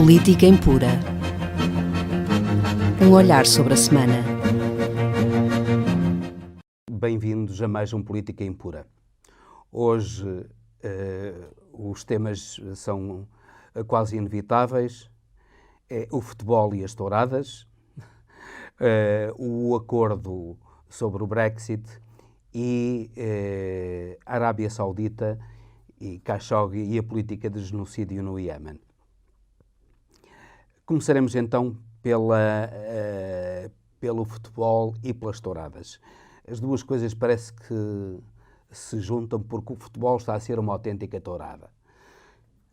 Política Impura. Um olhar sobre a semana. Bem-vindos a mais um Política Impura. Hoje os temas são quase inevitáveis. É o futebol e as touradas, o acordo sobre o Brexit e a Arábia Saudita e Khashoggi e a política de genocídio no Iémen. Começaremos então pelo futebol e pelas touradas. As duas coisas parece que se juntam porque o futebol está a ser uma autêntica tourada.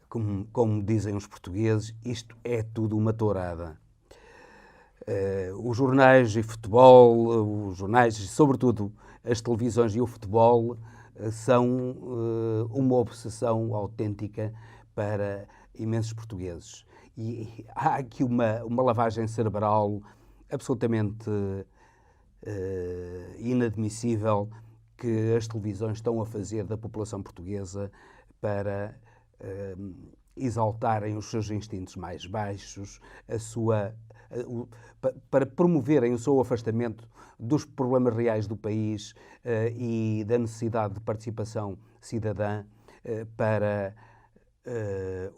Como dizem os portugueses, isto é tudo uma tourada. Os jornais e futebol, os jornais, sobretudo as televisões e o futebol, são uma obsessão autêntica para imensos portugueses. E há aqui uma lavagem cerebral absolutamente inadmissível que as televisões estão a fazer da população portuguesa para exaltarem os seus instintos mais baixos, para promoverem o seu afastamento dos problemas reais do país e da necessidade de participação cidadã para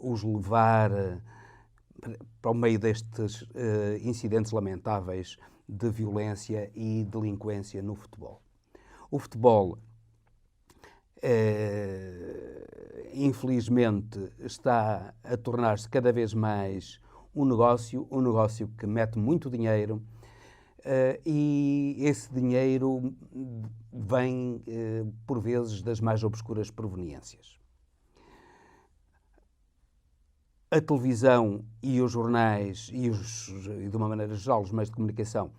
os levar para o meio destes incidentes lamentáveis de violência e delinquência no futebol. O futebol, infelizmente, está a tornar-se cada vez mais um negócio que mete muito dinheiro e esse dinheiro vem, por vezes, das mais obscuras proveniências. A televisão e os jornais e de uma maneira geral, os meios de comunicação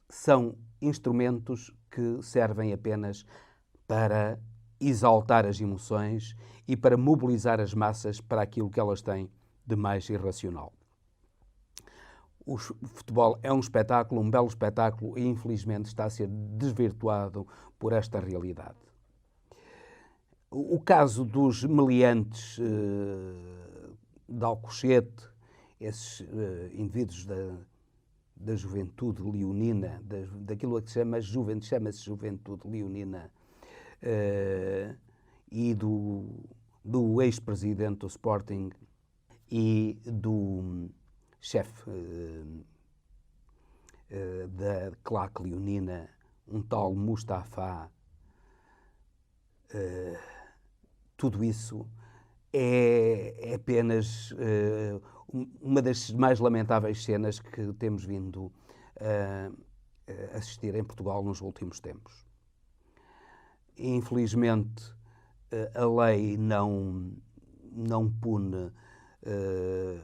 são instrumentos que servem apenas para exaltar as emoções e para mobilizar as massas para aquilo que elas têm de mais irracional. O futebol é um espetáculo, um belo espetáculo, e infelizmente está a ser desvirtuado por esta realidade. O caso dos meliantes de Alcochete, esses indivíduos da juventude leonina, daquilo que chama-se juventude leonina, e do ex-presidente do Sporting e do chefe da claque leonina, um tal Mustafa. Tudo isso é apenas uma das mais lamentáveis cenas que temos vindo a assistir em Portugal nos últimos tempos. Infelizmente, a lei não pune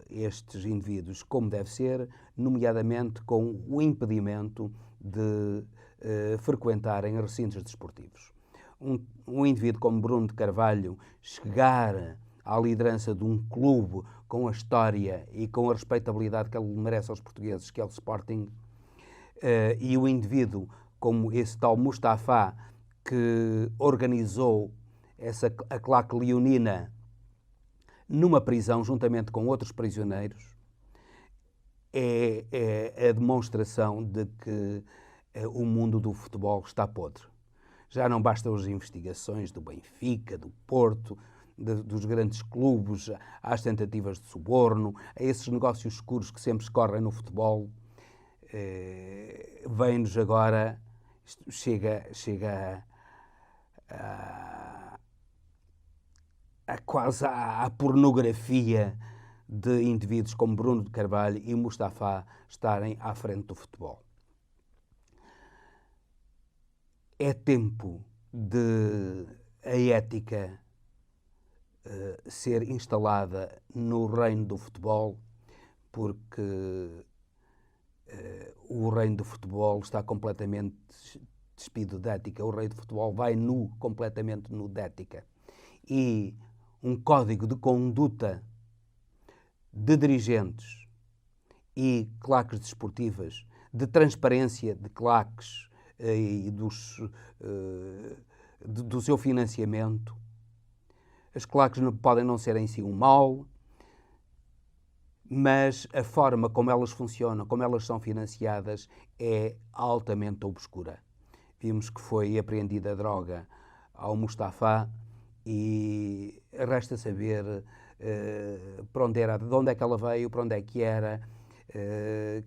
estes indivíduos como deve ser, nomeadamente com o impedimento de frequentarem recintos desportivos. Um indivíduo como Bruno de Carvalho chegar à liderança de um clube com a história e com a respeitabilidade que ele merece aos portugueses, que é o Sporting, e o indivíduo como esse tal Mustafa, que organizou a claque leonina numa prisão juntamente com outros prisioneiros, é a demonstração de que o mundo do futebol está podre. Já não bastam as investigações do Benfica, do Porto, dos grandes clubes, às tentativas de suborno, a esses negócios escuros que sempre escorrem no futebol. Vem-nos agora, chega quase à pornografia de indivíduos como Bruno de Carvalho e Mustafa estarem à frente do futebol. É tempo de a ética ser instalada no reino do futebol, porque o reino do futebol está completamente despido de ética. O rei do futebol vai completamente nu de ética. E um código de conduta de dirigentes e claques desportivas, de transparência de claques e do seu financiamento. As claques podem não ser em si um mal, mas a forma como elas funcionam, como elas são financiadas, é altamente obscura. Vimos que foi apreendida droga ao Mustafa e resta saber para onde era, de onde é que ela veio, para onde é que era,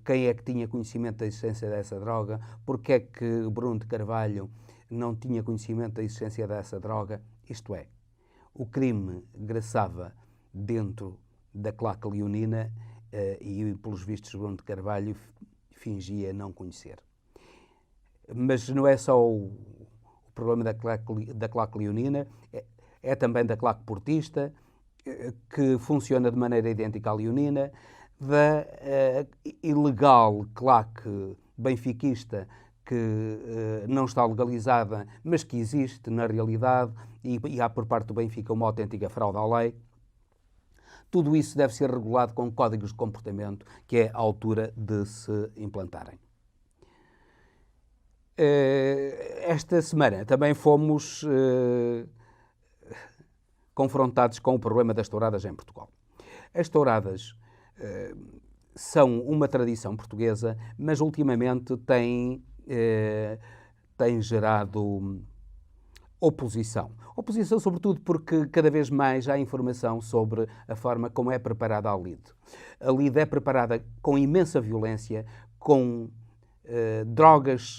quem é que tinha conhecimento da existência dessa droga, porque é que Bruno de Carvalho não tinha conhecimento da existência dessa droga. Isto é, o crime graçava dentro da claque leonina e, pelos vistos, Bruno de Carvalho fingia não conhecer. Mas não é só o problema da claque leonina, é também da claque portista, que funciona de maneira idêntica à leonina, da ilegal claque benfiquista, que não está legalizada, mas que existe na realidade, e há por parte do Benfica uma autêntica fraude à lei. Tudo isso deve ser regulado com códigos de comportamento que é a altura de se implantarem. Esta semana também fomos confrontados com o problema das touradas em Portugal. As touradas são uma tradição portuguesa, mas ultimamente têm gerado oposição. Oposição, sobretudo, porque cada vez mais há informação sobre a forma como é preparada a lide. A lide é preparada com imensa violência, com drogas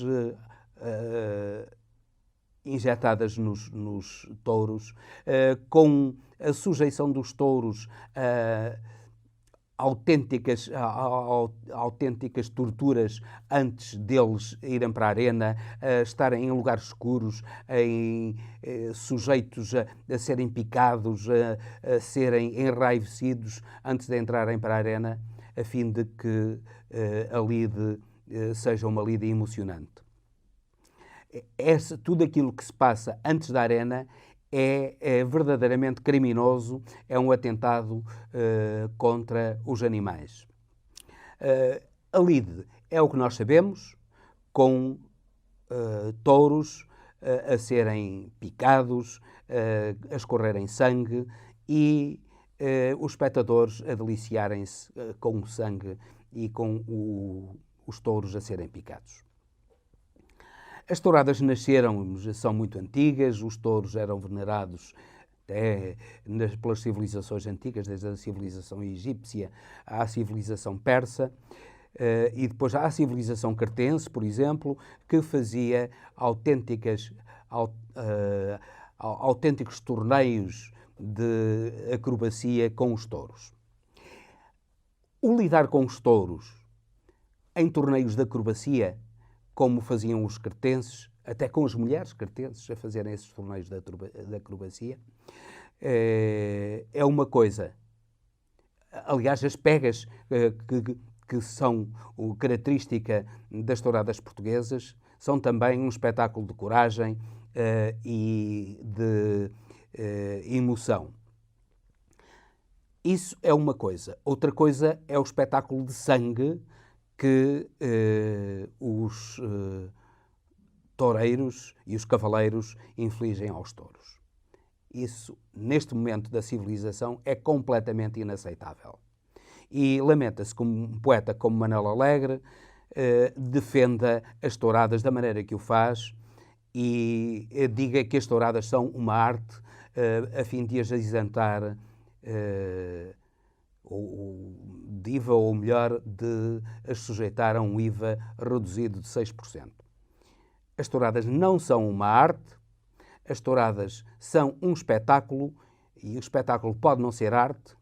injetadas nos touros, com a sujeição dos touros a autênticas torturas antes deles irem para a arena, a estarem em lugares escuros, sujeitos a serem picados, a serem enraivecidos antes de entrarem para a arena, a fim de que a lide seja uma lide emocionante. Tudo aquilo que se passa antes da arena é verdadeiramente criminoso, é um atentado contra os animais. A lide é o que nós sabemos, com touros a serem picados, a escorrerem sangue e os espectadores a deliciarem-se com o sangue e com os touros a serem picados. As touradas são muito antigas, os touros eram venerados pelas civilizações antigas, desde a civilização egípcia à civilização persa, e depois à civilização cretense, por exemplo, que fazia autênticos torneios de acrobacia com os touros. O lidar com os touros em torneios de acrobacia, como faziam os cretenses, até com as mulheres cretenses a fazerem esses torneios de acrobacia, é uma coisa. Aliás, as pegas que são característica das touradas portuguesas são também um espetáculo de coragem e de emoção. Isso é uma coisa. Outra coisa é o espetáculo de sangue que os toureiros e os cavaleiros infligem aos touros. Isso, neste momento da civilização, é completamente inaceitável. E lamenta-se que um poeta como Manuel Alegre defenda as touradas da maneira que o faz e diga que as touradas são uma arte a fim de as isentar de IVA, ou melhor, de as sujeitar a um IVA reduzido de 6%. As touradas não são uma arte, as touradas são um espetáculo, e o espetáculo pode não ser arte,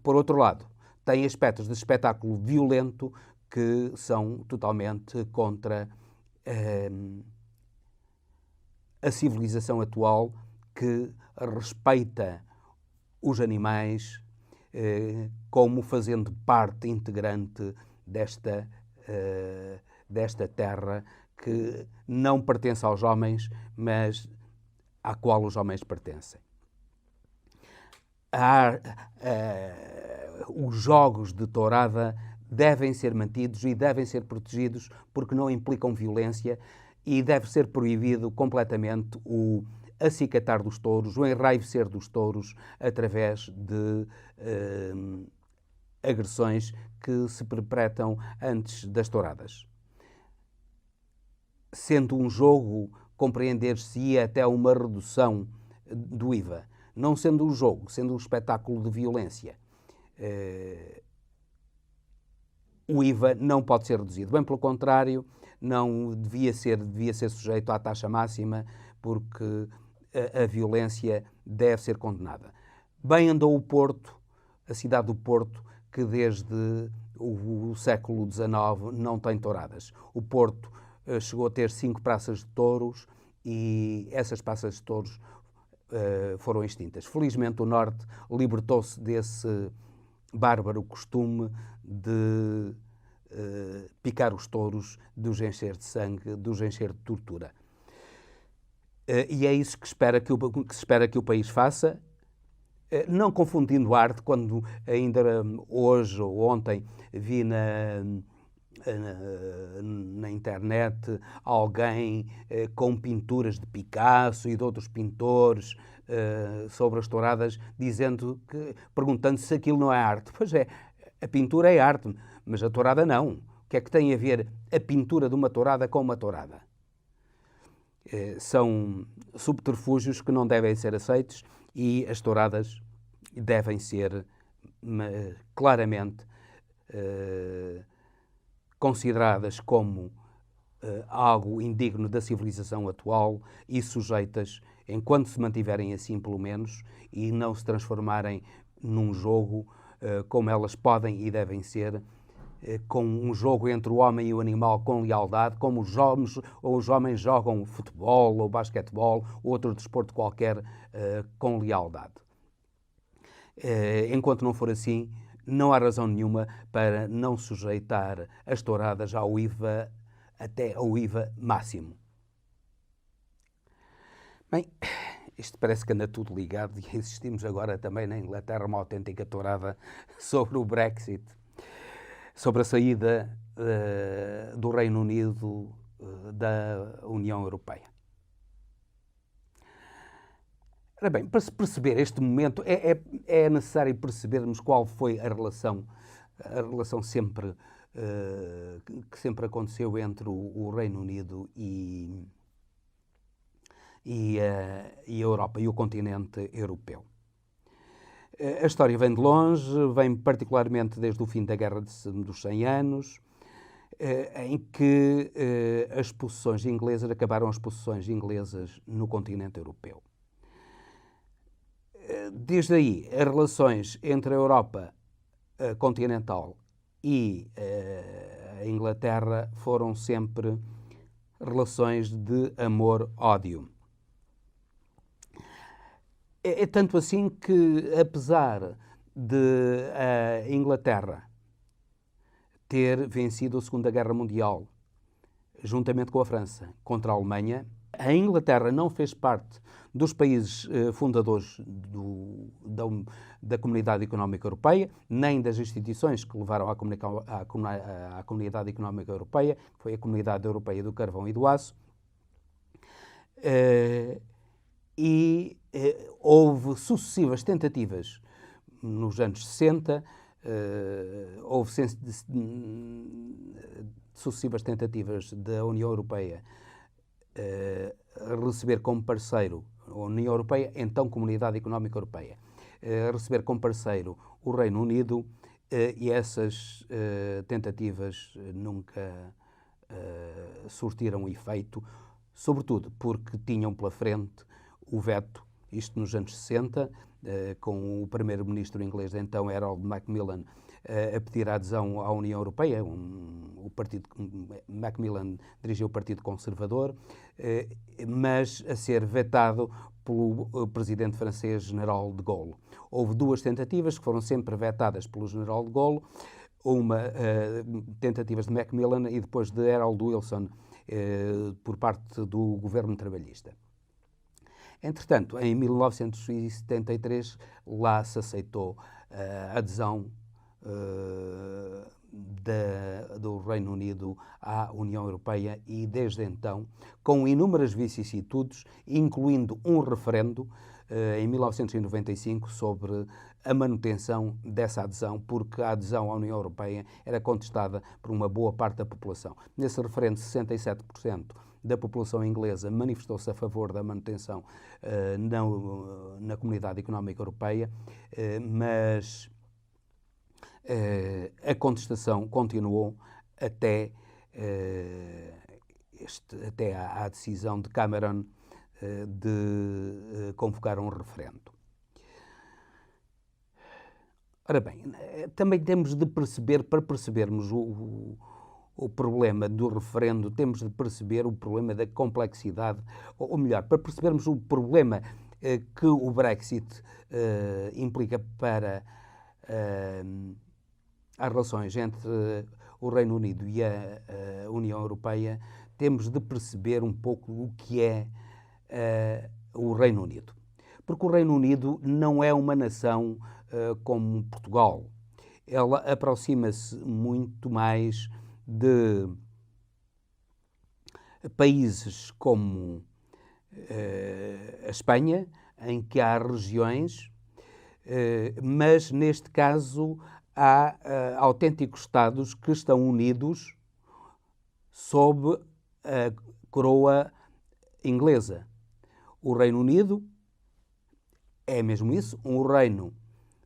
por outro lado, tem aspectos de espetáculo violento que são totalmente contra a civilização atual, que respeita os animais como fazendo parte integrante desta terra que não pertence aos homens, mas à qual os homens pertencem. Os jogos de tourada devem ser mantidos e devem ser protegidos porque não implicam violência, e deve ser proibido completamente acicatar dos touros, o enraivecer dos touros através de agressões que se perpetram antes das touradas. Sendo um jogo, compreender-se-ia até uma redução do IVA. Não sendo um jogo, sendo um espetáculo de violência, o IVA não pode ser reduzido. Bem pelo contrário, não devia ser sujeito à taxa máxima, porque a violência deve ser condenada. Bem andou o Porto, a cidade do Porto, que desde o século XIX não tem touradas. O Porto chegou a ter 5 praças de touros e essas praças de touros foram extintas. Felizmente o Norte libertou-se desse bárbaro costume de picar os touros, de os encher de sangue, de os encher de tortura. E é isso que se espera que o país faça, não confundindo arte, quando ainda hoje ou ontem vi na internet alguém com pinturas de Picasso e de outros pintores sobre as touradas, perguntando se aquilo não é arte. Pois é, a pintura é arte, mas a tourada não. O que é que tem a ver a pintura de uma tourada com uma tourada? São subterfúgios que não devem ser aceitos e as touradas devem ser claramente consideradas como algo indigno da civilização atual e sujeitas, enquanto se mantiverem assim pelo menos, e não se transformarem num jogo como elas podem e devem ser, com um jogo entre o homem e o animal com lealdade, como os homens jogam futebol ou basquetebol ou outro desporto qualquer com lealdade. Enquanto não for assim, não há razão nenhuma para não sujeitar as touradas ao IVA, até ao IVA máximo. Bem, isto parece que anda tudo ligado e assistimos agora também na Inglaterra uma autêntica tourada sobre o Brexit, sobre a saída do Reino Unido da União Europeia. Ora bem, para se perceber este momento, é necessário percebermos qual foi a relação sempre, que sempre aconteceu entre o Reino Unido e a Europa, e o continente europeu. A história vem de longe, vem particularmente desde o fim da Guerra dos 100 Anos, em que acabaram as possessões inglesas no continente europeu. Desde aí, as relações entre a Europa continental e a Inglaterra foram sempre relações de amor-ódio. É tanto assim que, apesar de a Inglaterra ter vencido a Segunda Guerra Mundial, juntamente com a França, contra a Alemanha, a Inglaterra não fez parte dos países fundadores da Comunidade Económica Europeia, nem das instituições que levaram à Comunidade Económica Europeia, que foi a Comunidade Europeia do Carvão e do Aço, houve sucessivas tentativas nos anos 60, houve sucessivas tentativas da União Europeia receber como parceiro a União Europeia, então Comunidade Económica Europeia, receber como parceiro o Reino Unido, e essas tentativas nunca surtiram efeito, sobretudo porque tinham pela frente o veto, isto nos anos 60, com o primeiro-ministro inglês de então, Harold Macmillan, a pedir a adesão à União Europeia. Macmillan dirigiu o Partido Conservador, mas a ser vetado pelo presidente francês General de Gaulle. Houve 2 tentativas que foram sempre vetadas pelo General de Gaulle, tentativas de Macmillan e depois de Harold Wilson por parte do governo trabalhista. Entretanto, em 1973, lá se aceitou a adesão do Reino Unido à União Europeia e, desde então, com inúmeras vicissitudes, incluindo um referendo em 1995 sobre a manutenção dessa adesão, porque a adesão à União Europeia era contestada por uma boa parte da população. Nesse referendo, 67% da população inglesa manifestou-se a favor da manutenção na Comunidade Económica Europeia, mas a contestação continuou até à decisão de Cameron de convocar um referendo. Ora bem, também temos de perceber, para percebermos o problema do referendo, temos de perceber o problema da complexidade, ou melhor, para percebermos o problema que o Brexit implica para as relações entre o Reino Unido e a União Europeia, temos de perceber um pouco o que é o Reino Unido. Porque o Reino Unido não é uma nação como Portugal. Ela aproxima-se muito mais de países como a Espanha, em que há regiões, mas neste caso há autênticos Estados que estão unidos sob a coroa inglesa. O Reino Unido é mesmo isso, um reino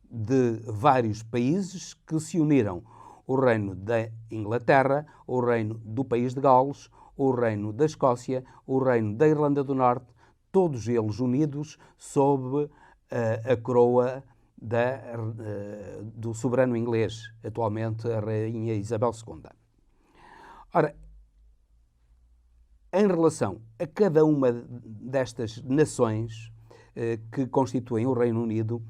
de vários países que se uniram. O reino da Inglaterra, o reino do país de Gales, o reino da Escócia, o reino da Irlanda do Norte, todos eles unidos sob a coroa do soberano inglês, atualmente a Rainha Isabel II. Ora, em relação a cada uma destas nações que constituem o Reino Unido,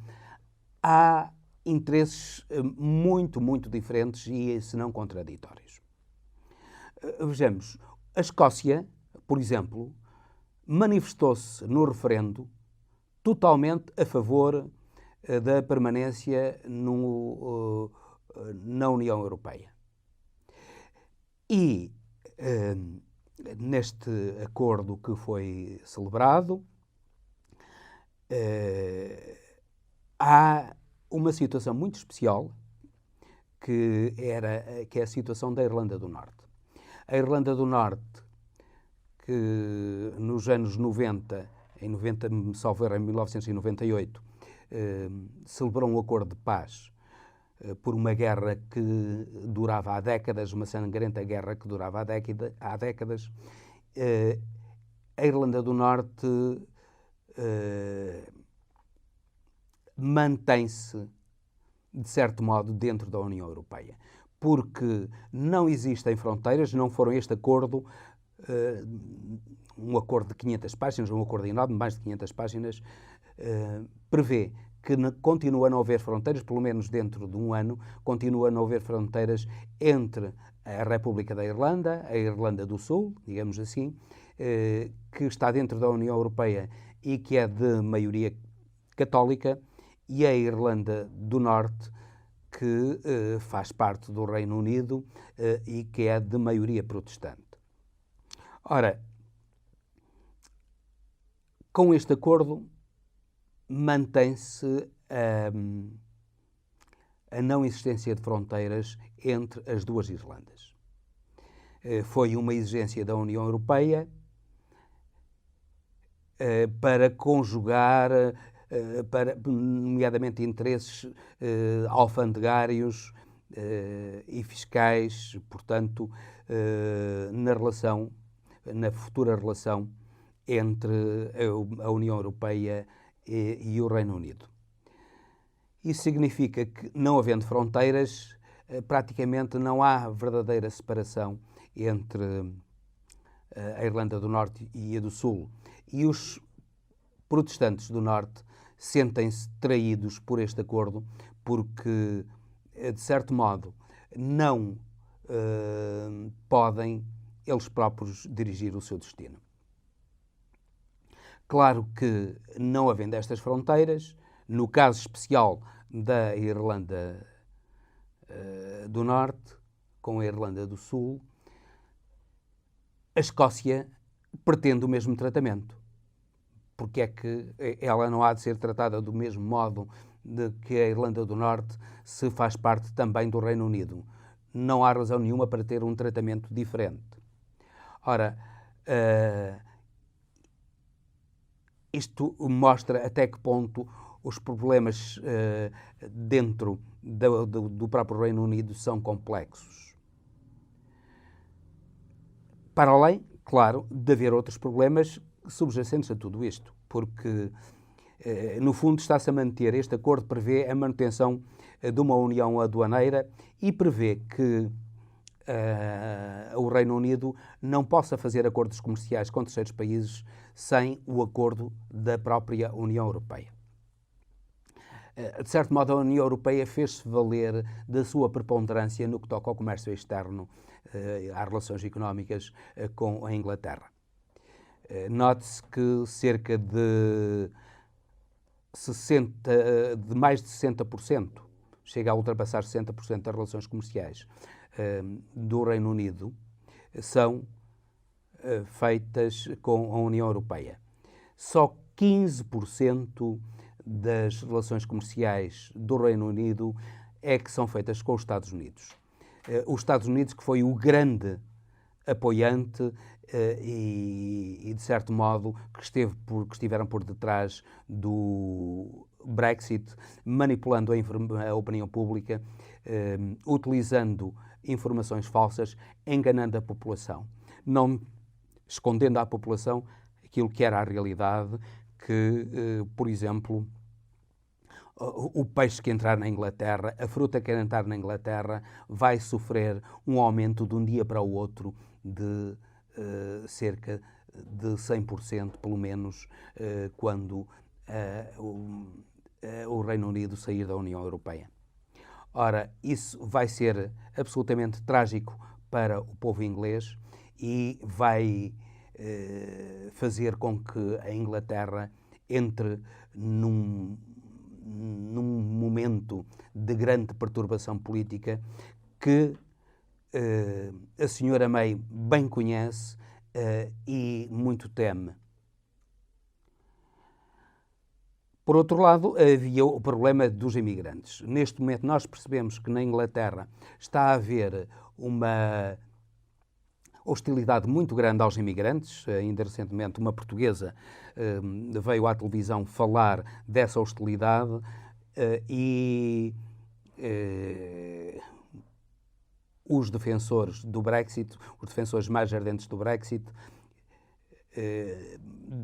há interesses muito, muito diferentes e, se não, contraditórios. Vejamos, a Escócia, por exemplo, manifestou-se no referendo totalmente a favor da permanência na União Europeia. E neste acordo que foi celebrado, há uma situação muito especial que é a situação da Irlanda do Norte. A Irlanda do Norte, que nos anos 90, em 1998, celebrou um acordo de paz por uma guerra que durava há décadas, uma sangrenta guerra que durava há décadas. A Irlanda do Norte mantém-se, de certo modo, dentro da União Europeia, porque não existem fronteiras, não foram este acordo, um acordo de 500 páginas, um acordo enorme, mais de 500 páginas, prevê que continua a não haver fronteiras, pelo menos dentro de um ano, continua a não haver fronteiras entre a República da Irlanda, a Irlanda do Sul, digamos assim, que está dentro da União Europeia e que é de maioria católica, e a Irlanda do Norte, que faz parte do Reino Unido e que é de maioria protestante. Ora, com este acordo mantém-se a não existência de fronteiras entre as duas Irlandas. Foi uma exigência da União Europeia para conjugar, nomeadamente, interesses alfandegários e fiscais, portanto, na futura relação entre a União Europeia e o Reino Unido. Isso significa que, não havendo fronteiras, praticamente não há verdadeira separação entre a Irlanda do Norte e a do Sul. E os protestantes do Norte sentem-se traídos por este acordo porque, de certo modo, não podem eles próprios dirigir o seu destino. Claro que, não havendo estas fronteiras, no caso especial da Irlanda do Norte, com a Irlanda do Sul, a Escócia pretende o mesmo tratamento. Porque é que ela não há de ser tratada do mesmo modo de que a Irlanda do Norte se faz parte também do Reino Unido? Não há razão nenhuma para ter um tratamento diferente. Ora, isto mostra até que ponto os problemas dentro do próprio Reino Unido são complexos. Para além, claro, de haver outros problemas subjacentes a tudo isto, porque, no fundo, está-se a manter, este acordo prevê a manutenção de uma união aduaneira e prevê que o Reino Unido não possa fazer acordos comerciais com terceiros países sem o acordo da própria União Europeia. De certo modo, a União Europeia fez-se valer da sua preponderância no que toca ao comércio externo, às relações económicas com a Inglaterra. Note-se que cerca de mais de 60%, chega a ultrapassar 60% das relações comerciais do Reino Unido, são feitas com a União Europeia. Só 15% das relações comerciais do Reino Unido é que são feitas com os Estados Unidos. Os Estados Unidos, que foi o grande apoiante e, de certo modo, que estiveram por detrás do Brexit, manipulando a opinião pública, utilizando informações falsas, enganando a população, não escondendo à população aquilo que era a realidade, que, por exemplo, o peixe que entrar na Inglaterra, a fruta que entrar na Inglaterra, vai sofrer um aumento de um dia para o outro de cerca de 100%, pelo menos, quando o Reino Unido sair da União Europeia. Ora, isso vai ser absolutamente trágico para o povo inglês e vai fazer com que a Inglaterra entre num momento de grande perturbação política que a senhora May bem conhece e muito teme. Por outro lado, havia o problema dos imigrantes. Neste momento, nós percebemos que na Inglaterra está a haver uma hostilidade muito grande aos imigrantes. Ainda recentemente, uma portuguesa veio à televisão falar dessa hostilidade e os defensores do Brexit, os defensores mais ardentes do Brexit,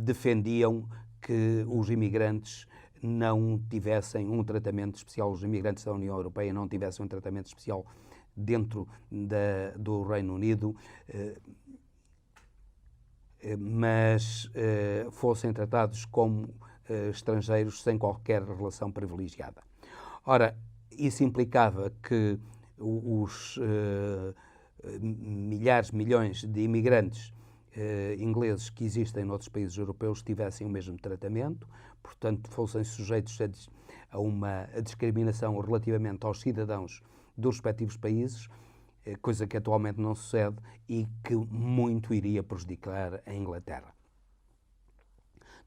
defendiam que os imigrantes não tivessem um tratamento especial, os imigrantes da União Europeia não tivessem um tratamento especial dentro do Reino Unido, mas fossem tratados como estrangeiros sem qualquer relação privilegiada. Ora, isso implicava que os milhões de imigrantes ingleses que existem noutros países europeus tivessem o mesmo tratamento, portanto, fossem sujeitos a uma discriminação relativamente aos cidadãos dos respectivos países, coisa que atualmente não sucede e que muito iria prejudicar a Inglaterra.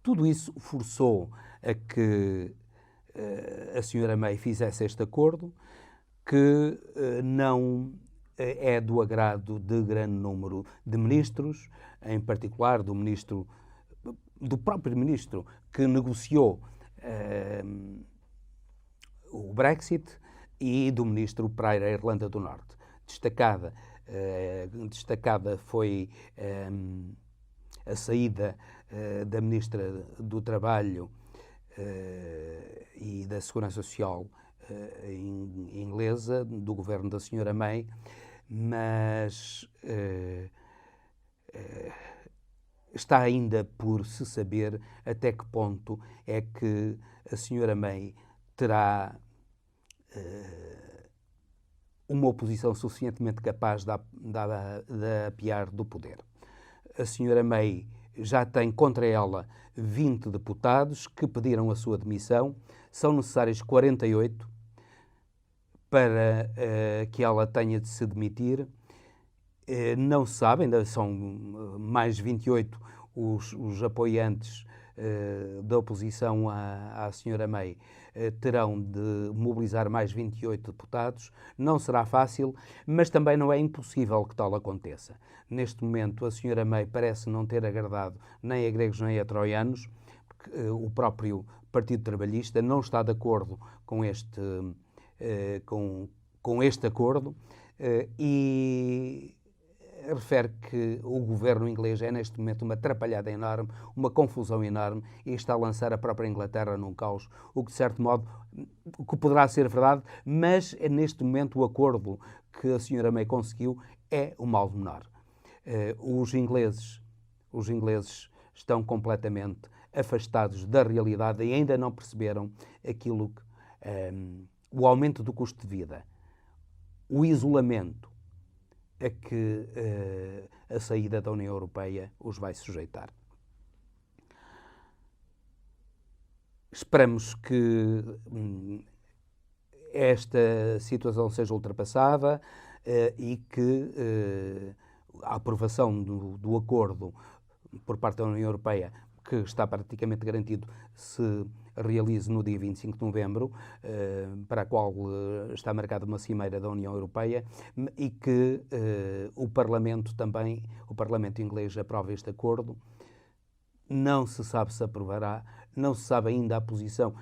Tudo isso forçou a que a senhora May fizesse este acordo, que não é do agrado de grande número de ministros, em particular do próprio ministro que negociou o Brexit e do ministro para a Irlanda do Norte. Destacada foi a saída da ministra do Trabalho e da Segurança Social inglesa, do governo da senhora May, mas está ainda por se saber até que ponto é que a senhora May terá uma oposição suficientemente capaz de apiar do poder. A senhora May já tem contra ela 20 deputados que pediram a sua demissão, são necessários 48 para que ela tenha de se demitir. Não se sabe, ainda são mais 28 os apoiantes da oposição à senhora May, terão de mobilizar mais 28 deputados. Não será fácil, mas também não é impossível que tal aconteça. Neste momento, a senhora May parece não ter agradado nem a gregos nem a troianos, porque o próprio Partido Trabalhista não está de acordo com este acordo e refere que o governo inglês é neste momento uma atrapalhada enorme, uma confusão enorme e está a lançar a própria Inglaterra num caos, o que de certo modo o que poderá ser verdade, mas neste momento o acordo que a senhora May conseguiu é o mal menor. Os ingleses estão completamente afastados da realidade e ainda não perceberam aquilo que o aumento do custo de vida, o isolamento a que a saída da União Europeia os vai sujeitar. Esperamos que esta situação seja ultrapassada e que a aprovação do acordo por parte da União Europeia, que está praticamente garantido, se realize no dia 25 de novembro, para a qual está marcada uma cimeira da União Europeia, e que o Parlamento inglês aprove este acordo. Não se sabe se aprovará, não se sabe ainda a posição,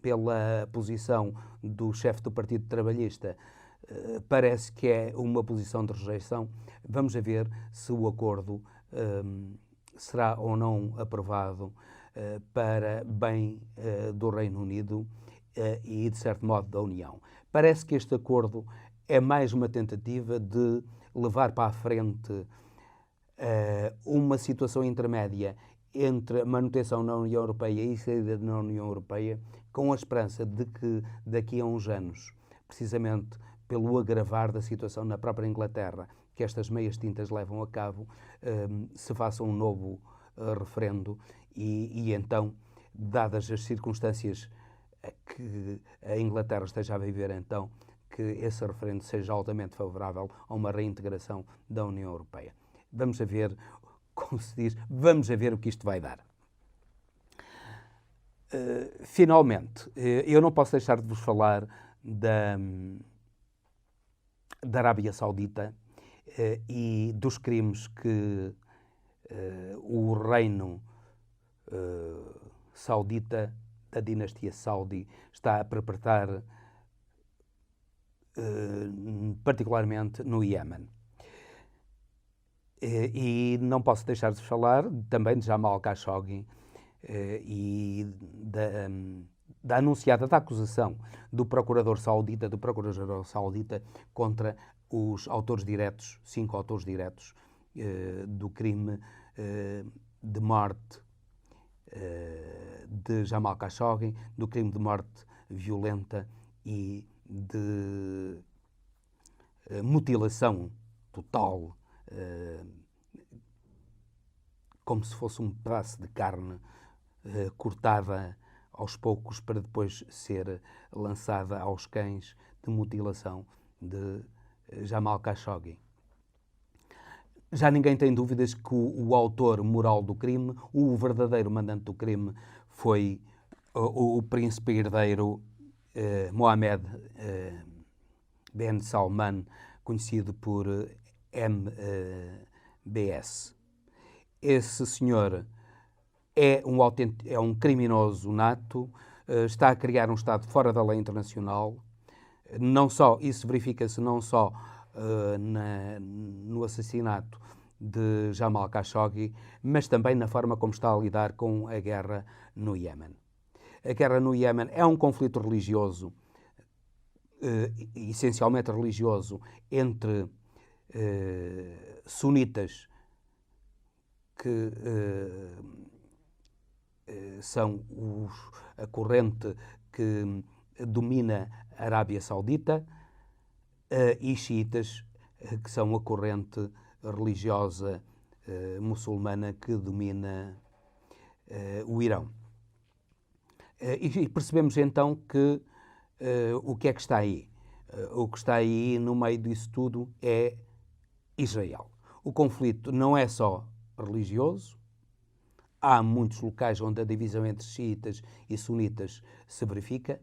pela posição do chefe do Partido Trabalhista, parece que é uma posição de rejeição. Vamos ver se o acordo será ou não aprovado para bem do Reino Unido e, de certo modo, da União. Parece que este acordo é mais uma tentativa de levar para a frente uma situação intermédia entre a manutenção na União Europeia e a saída da União Europeia, com a esperança de que daqui a uns anos, precisamente pelo agravar da situação na própria Inglaterra, que estas meias tintas levam a cabo, se faça um novo referendo e então, dadas as circunstâncias que a Inglaterra esteja a viver, então, que esse referendo seja altamente favorável a uma reintegração da União Europeia. Vamos a ver, como se diz, vamos a ver o que isto vai dar. Finalmente, eu não posso deixar de vos falar da Arábia Saudita e dos crimes que o reino saudita, da dinastia Saudi, está a perpetrar, particularmente no Iémen. E não posso deixar de falar também de Jamal Khashoggi e da anunciada, da acusação do procurador saudita, do procurador-geral saudita, contra os autores diretos, 5 autores diretos do crime de morte de Jamal Khashoggi, do crime de morte violenta e de mutilação total, como se fosse um pedaço de carne cortada aos poucos para depois ser lançada aos cães, de mutilação de Jamal Khashoggi. Já ninguém tem dúvidas que o autor moral do crime, o verdadeiro mandante do crime, foi o príncipe herdeiro Mohammed Ben Salman, conhecido por MBS. Esse senhor é um criminoso nato, está a criar um Estado fora da lei internacional. Não só, isso verifica-se não só no assassinato de Jamal Khashoggi, mas também na forma como está a lidar com a guerra no Iémen. A guerra no Iémen é um conflito religioso, essencialmente religioso, entre sunitas, que são a corrente que domina a Arábia Saudita, e xiitas, que são a corrente religiosa muçulmana que domina o Irão. E percebemos então que o que é que está aí? O que está aí no meio disso tudo é Israel. O conflito não é só religioso. Há muitos locais onde a divisão entre xiitas e sunitas se verifica,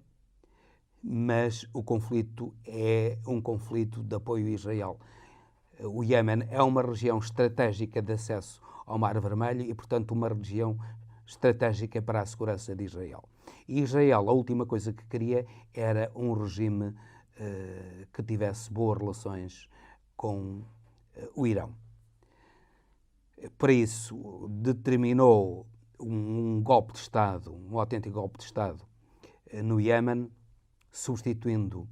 mas o conflito é um conflito de apoio a Israel. O Iémen é uma região estratégica de acesso ao Mar Vermelho e, portanto, uma região estratégica para a segurança de Israel. E Israel, a última coisa que queria era um regime que tivesse boas relações com o Irão. Para isso, determinou um golpe de Estado, um autêntico golpe de Estado no Iémen, substituindo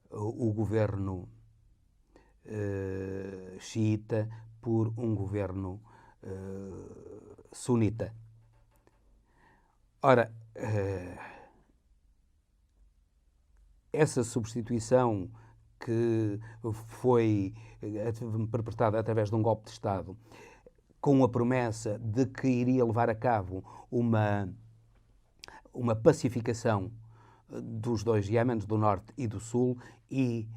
o governo xiita por um governo sunita. Ora, essa substituição que foi perpetrada através de um golpe de Estado, com a promessa de que iria levar a cabo uma pacificação dos dois Iémenes, do Norte e do Sul, e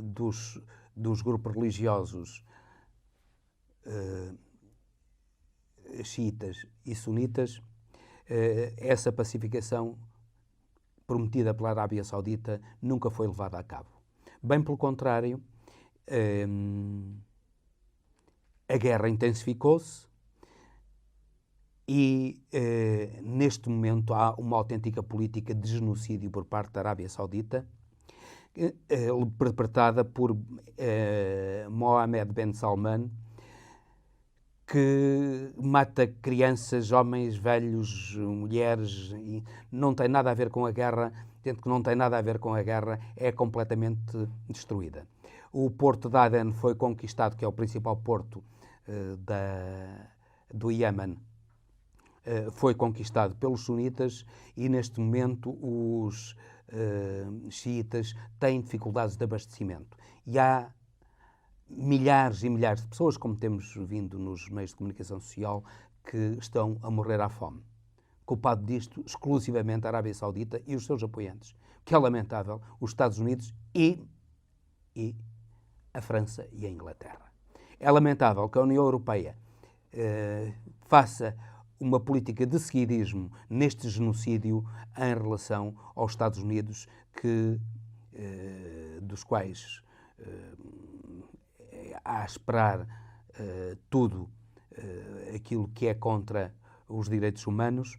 dos grupos religiosos xiitas e sunitas, essa pacificação prometida pela Arábia Saudita nunca foi levada a cabo. Bem pelo contrário, a guerra intensificou-se e, neste momento, há uma autêntica política de genocídio por parte da Arábia Saudita, perpetrada por Mohammed Ben Salman, que mata crianças, homens, velhos, mulheres, e não tem nada a ver com a guerra, tendo que não tem nada a ver com a guerra, é completamente destruída. O porto de Aden foi conquistado, que é o principal porto do Iémen, foi conquistado pelos sunitas e, neste momento, os xiitas têm dificuldades de abastecimento. E há milhares e milhares de pessoas, como temos vindo nos meios de comunicação social, que estão a morrer à fome. Culpado disto, exclusivamente a Arábia Saudita e os seus apoiantes. O que é lamentável, os Estados Unidos e a França e a Inglaterra. É lamentável que a União Europeia faça uma política de seguidismo neste genocídio em relação aos Estados Unidos, dos quais a esperar tudo aquilo que é contra os direitos humanos,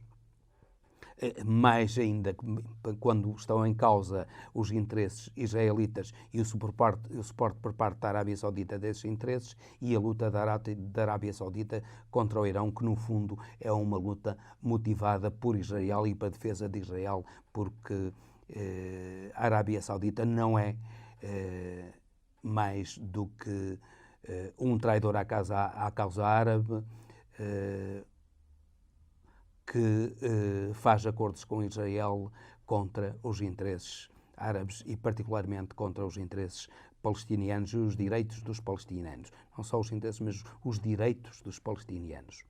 mais ainda quando estão em causa os interesses israelitas e o suporte por parte da Arábia Saudita desses interesses e a luta da Arábia Saudita contra o Irão, que no fundo é uma luta motivada por Israel e para a defesa de Israel, porque a Arábia Saudita não é mais do que um traidor à causa árabe, que faz acordos com Israel contra os interesses árabes e particularmente contra os interesses palestinianos e os direitos dos palestinianos. Não só os interesses, mas os direitos dos palestinianos.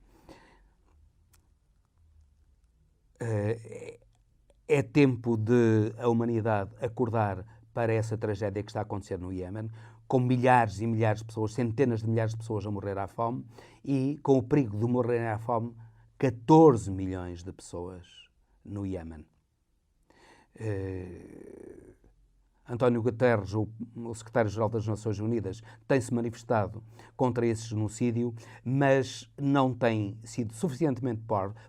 É tempo de a humanidade acordar para essa tragédia que está a acontecer no Iémen, com milhares e milhares de pessoas, centenas de milhares de pessoas a morrer à fome e com o perigo de morrerem à fome 14 milhões de pessoas no Iémen. António Guterres, o secretário-geral das Nações Unidas, tem-se manifestado contra esse genocídio, mas não tem sido suficientemente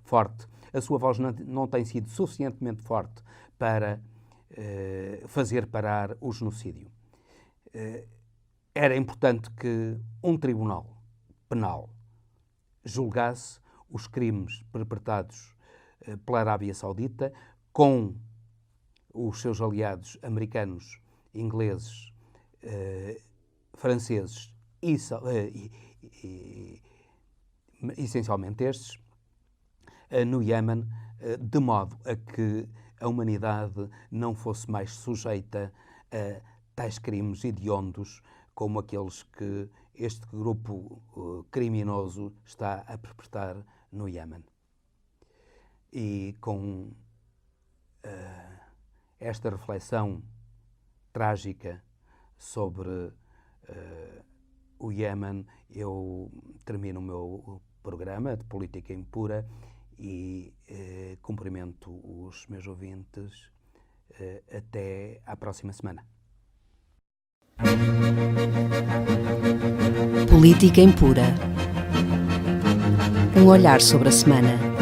forte, a sua voz não tem sido suficientemente forte para fazer parar o genocídio. Era importante que um tribunal penal julgasse os crimes perpetrados pela Arábia Saudita com os seus aliados americanos, ingleses, franceses e essencialmente estes, no Iémen, de modo a que a humanidade não fosse mais sujeita a tais crimes hediondos como aqueles que este grupo criminoso está a perpetrar no Iémen. E com esta reflexão trágica sobre o Iémen, eu termino o meu programa de Política Impura e cumprimento os meus ouvintes até à próxima semana. Política Impura. Um olhar sobre a semana.